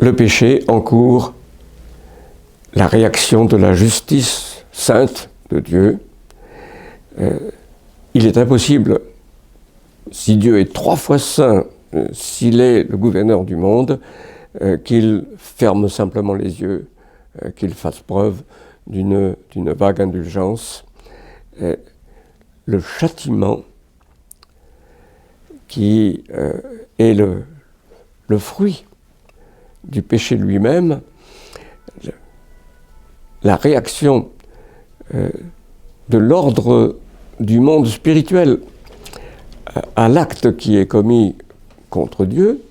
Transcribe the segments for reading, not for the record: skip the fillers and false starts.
le péché encourt la réaction de la justice sainte de Dieu. Il est impossible, si Dieu est 3 fois saint, s'il est le gouverneur du monde, qu'il ferme simplement les yeux, qu'il fasse preuve d'une vague indulgence. Le châtiment qui est le fruit du péché lui-même, la réaction de l'ordre du monde spirituel à l'acte qui est commis contre Dieu,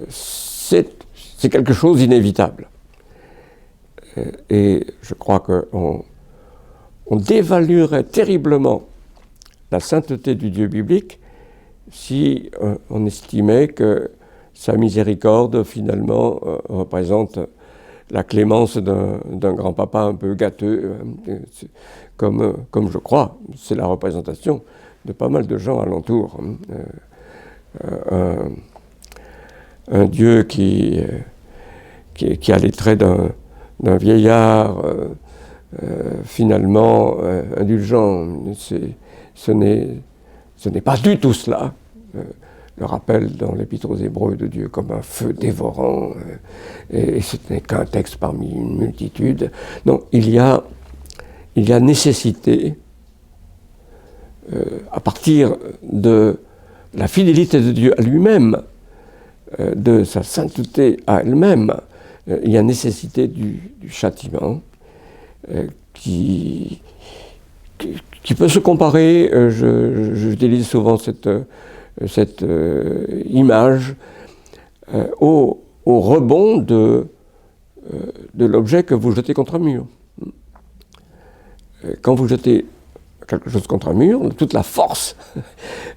c'est quelque chose d'inévitable. Et je crois qu'on dévaluerait terriblement la sainteté du Dieu biblique si on estimait que sa miséricorde, finalement, représente la clémence d'un grand-papa un peu gâteux, comme je crois, c'est la représentation de pas mal de gens alentour. Un Dieu qui a les traits d'un vieillard, finalement indulgent, ce n'est pas du tout cela. Le rappel dans l'Épître aux Hébreux de Dieu comme un feu dévorant, et ce n'est qu'un texte parmi une multitude. Donc il y a nécessité, à partir de la fidélité de Dieu à lui-même, de sa sainteté à elle-même, il y a nécessité du châtiment qui peut se comparer, j'utilise souvent cette image, au rebond de l'objet que vous jetez contre un mur. Quand vous jetez quelque chose contre un mur, toute la force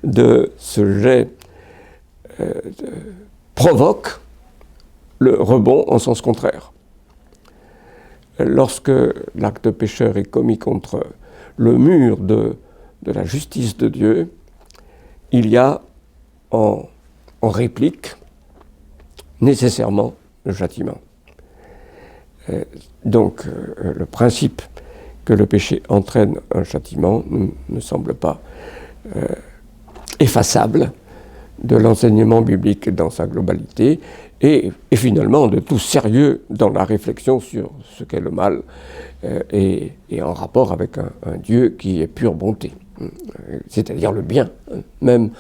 de ce jet provoque le rebond en sens contraire. Lorsque l'acte pécheur est commis contre le mur de la justice de Dieu, il y a en réplique nécessairement le châtiment. Donc le principe que le péché entraîne un châtiment ne me semble pas effaçable de l'enseignement biblique dans sa globalité et finalement de tout sérieux dans la réflexion sur ce qu'est le mal et en rapport avec un Dieu qui est pure bonté, c'est-à-dire le bien, même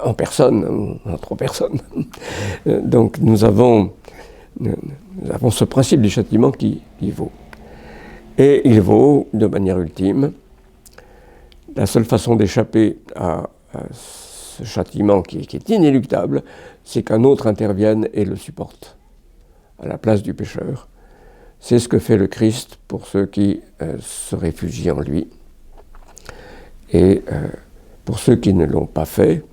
en personne, entre personnes. Donc nous avons ce principe du châtiment qui vaut. Et il vaut, de manière ultime, la seule façon d'échapper à ce châtiment qui est inéluctable, c'est qu'un autre intervienne et le supporte à la place du pécheur. C'est ce que fait le Christ pour ceux qui se réfugient en lui. Et pour ceux qui ne l'ont pas fait,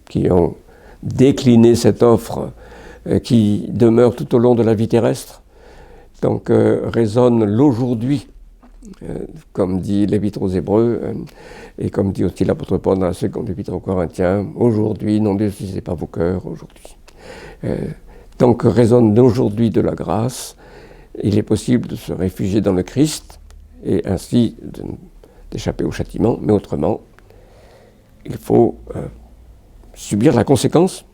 qui ont décliné cette offre qui demeure tout au long de la vie terrestre, donc résonne l'aujourd'hui, comme dit l'Épître aux Hébreux, et comme dit aussi l'apôtre Paul dans la seconde Épître aux Corinthiens, aujourd'hui, n'endurcissez pas vos cœurs, aujourd'hui. Donc résonne l'aujourd'hui de la grâce, il est possible de se réfugier dans le Christ, et ainsi d'échapper au châtiment, mais autrement, il faut subir la conséquence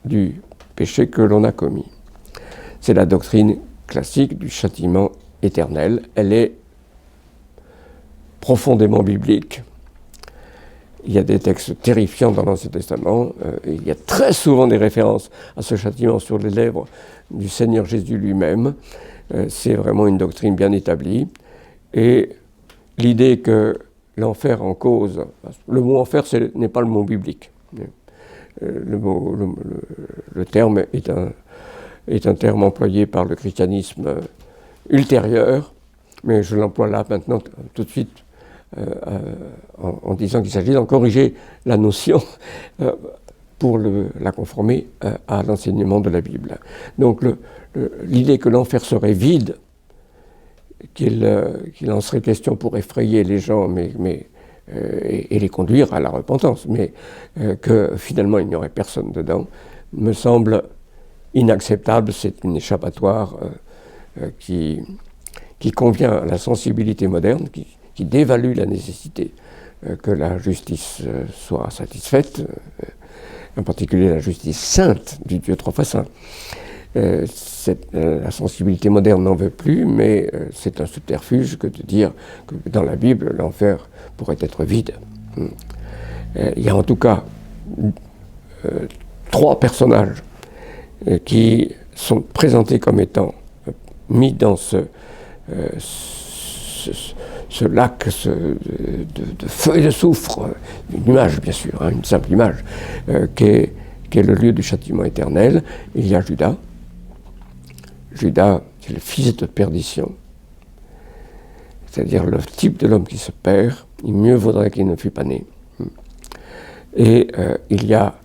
du péché que l'on a commis. C'est la doctrine classique du châtiment éternel. Elle est profondément biblique. Il y a des textes terrifiants dans l'Ancien Testament. Il y a très souvent des références à ce châtiment sur les lèvres du Seigneur Jésus lui-même. C'est vraiment une doctrine bien établie. Et l'idée que l'enfer en cause, le mot enfer n'est pas le mot biblique. Le terme est un terme employé par le christianisme ultérieur, mais je l'emploie là maintenant tout de suite en disant qu'il s'agit d'en corriger la notion pour la conformer à l'enseignement de la Bible. Donc l'idée que l'enfer serait vide, qu'il en serait question pour effrayer les gens et les conduire à la repentance, mais que finalement il n'y aurait personne dedans, me semble inacceptable, c'est une échappatoire qui convient à la sensibilité moderne, qui dévalue la nécessité que la justice soit satisfaite, en particulier la justice sainte du Dieu trois fois saint. La sensibilité moderne n'en veut plus, mais c'est un subterfuge que de dire que dans la Bible, l'enfer pourrait être vide. Il y a en tout cas 3 personnages qui sont présentés comme étant mis dans ce lac de feu et de soufre, une image bien sûr, une simple image, qui est le lieu du châtiment éternel. Il y a Judas. Judas, c'est le fils de perdition, c'est-à-dire le type de l'homme qui se perd. Il mieux vaudrait qu'il ne fût pas né. Et il y a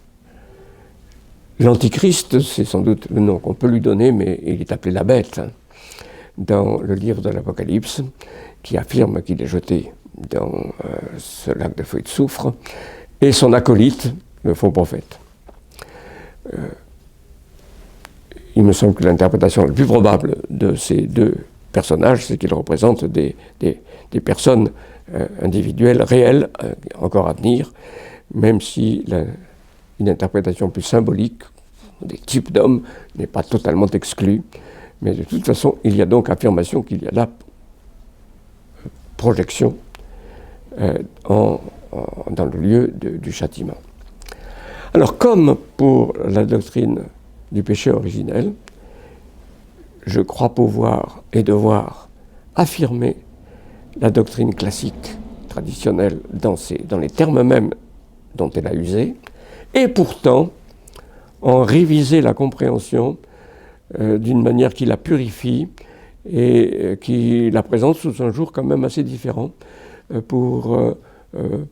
l'Antichrist, c'est sans doute le nom qu'on peut lui donner, mais il est appelé la bête dans le livre de l'Apocalypse, qui affirme qu'il est jeté dans ce lac de feu et de soufre, et son acolyte, le faux prophète. Il me semble que l'interprétation la plus probable de ces 2 personnages, c'est qu'ils représentent des personnes individuelles, réelles, encore à venir, même si une interprétation plus symbolique, des types d'hommes, n'est pas totalement exclue. Mais de toute façon, il y a donc affirmation qu'il y a là projection dans le lieu du châtiment. Alors, comme pour la doctrine du péché originel, je crois pouvoir et devoir affirmer la doctrine classique, traditionnelle, dans les termes mêmes dont elle a usé, et pourtant en réviser la compréhension d'une manière qui la purifie et qui la présente sous un jour quand même assez différent pour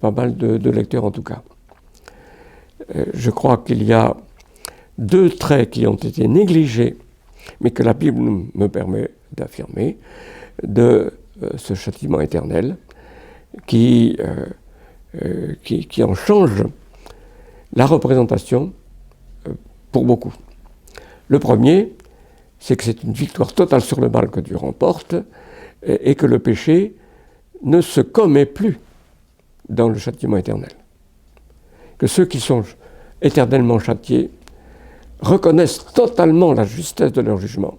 pas mal de lecteurs en tout cas. Je crois qu'il y a 2 traits qui ont été négligés, mais que la Bible me permet d'affirmer, de ce châtiment éternel qui en change la représentation pour beaucoup. Le premier, c'est que c'est une victoire totale sur le mal que Dieu remporte et que le péché ne se commet plus dans le châtiment éternel. Que ceux qui sont éternellement châtiés reconnaissent totalement la justesse de leur jugement,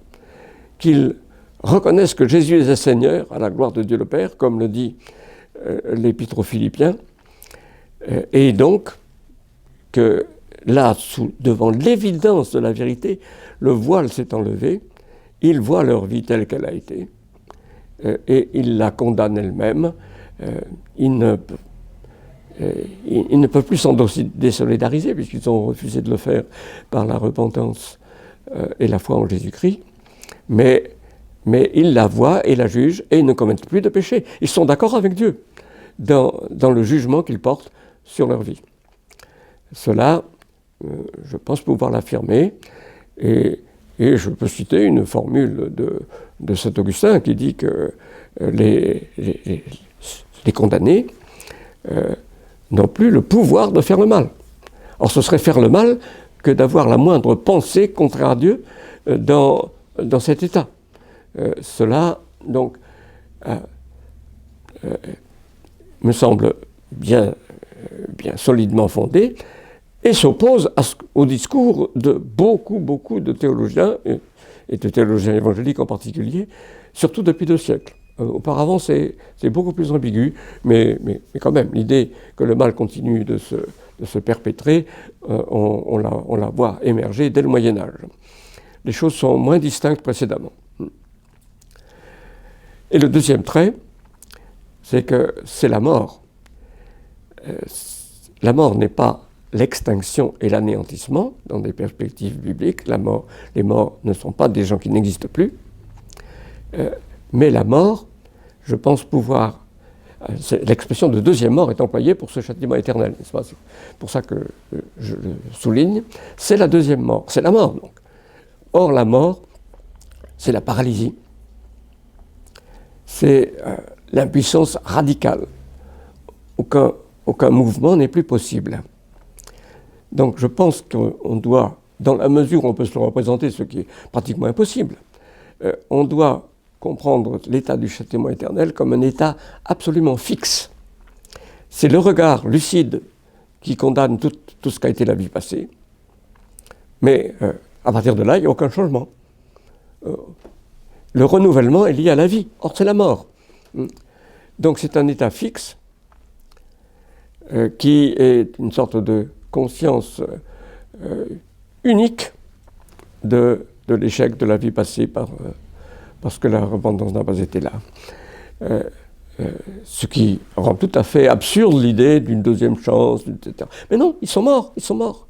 qu'ils reconnaissent que Jésus est Seigneur à la gloire de Dieu le Père, comme le dit l'Épître aux Philippiens, et donc que là, devant l'évidence de la vérité, le voile s'est enlevé, ils voient leur vie telle qu'elle a été, et ils la condamnent elle-même. Ils ne peuvent plus s'en désolidariser, puisqu'ils ont refusé de le faire par la repentance et la foi en Jésus-Christ, mais ils la voient et la jugent, et ils ne commettent plus de péché. Ils sont d'accord avec Dieu dans le jugement qu'ils portent sur leur vie. Cela, je pense pouvoir l'affirmer, et je peux citer une formule de saint Augustin qui dit que les condamnés n'ont plus le pouvoir de faire le mal. Or, ce serait faire le mal que d'avoir la moindre pensée contraire à Dieu dans cet état. Cela, donc, me semble bien solidement fondé, et s'oppose au discours de beaucoup de théologiens, et de théologiens évangéliques en particulier, surtout depuis 2 siècles. Auparavant, c'est beaucoup plus ambigu, mais quand même, l'idée que le mal continue de se perpétrer, on la voit émerger dès le Moyen-Âge. Les choses sont moins distinctes précédemment. Et le deuxième trait, c'est que c'est la mort. La mort n'est pas l'extinction et l'anéantissement dans des perspectives bibliques. Les morts ne sont pas des gens qui n'existent plus. Mais la mort, je pense pouvoir... L'expression de deuxième mort est employée pour ce châtiment éternel, n'est-ce pas ? C'est pour ça que je le souligne. C'est la deuxième mort, c'est la mort donc. Or la mort, c'est la paralysie. C'est l'impuissance radicale. Aucun mouvement n'est plus possible. Donc je pense qu'on doit dans la mesure où on peut se le représenter, ce qui est pratiquement impossible, on doit comprendre l'état du châtiment éternel comme un état absolument fixe. C'est le regard lucide qui condamne tout ce qu'a été la vie passée, mais à partir de là, il n'y a aucun changement. Le renouvellement est lié à la vie, or c'est la mort. Donc c'est un état fixe qui est une sorte de conscience unique de l'échec de la vie passée parce que la repentance n'a pas été là. Ce qui rend tout à fait absurde l'idée d'une deuxième chance, etc. Mais non, ils sont morts, ils sont morts.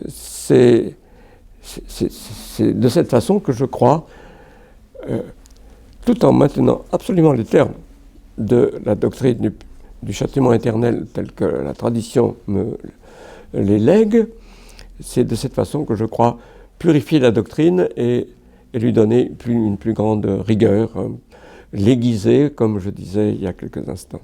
C'est de cette façon que je crois, tout en maintenant absolument les termes de la doctrine du châtiment éternel tel que la tradition me les lègue, c'est de cette façon que je crois purifier la doctrine et lui donner une plus grande rigueur, l'aiguiser, comme je disais il y a quelques instants.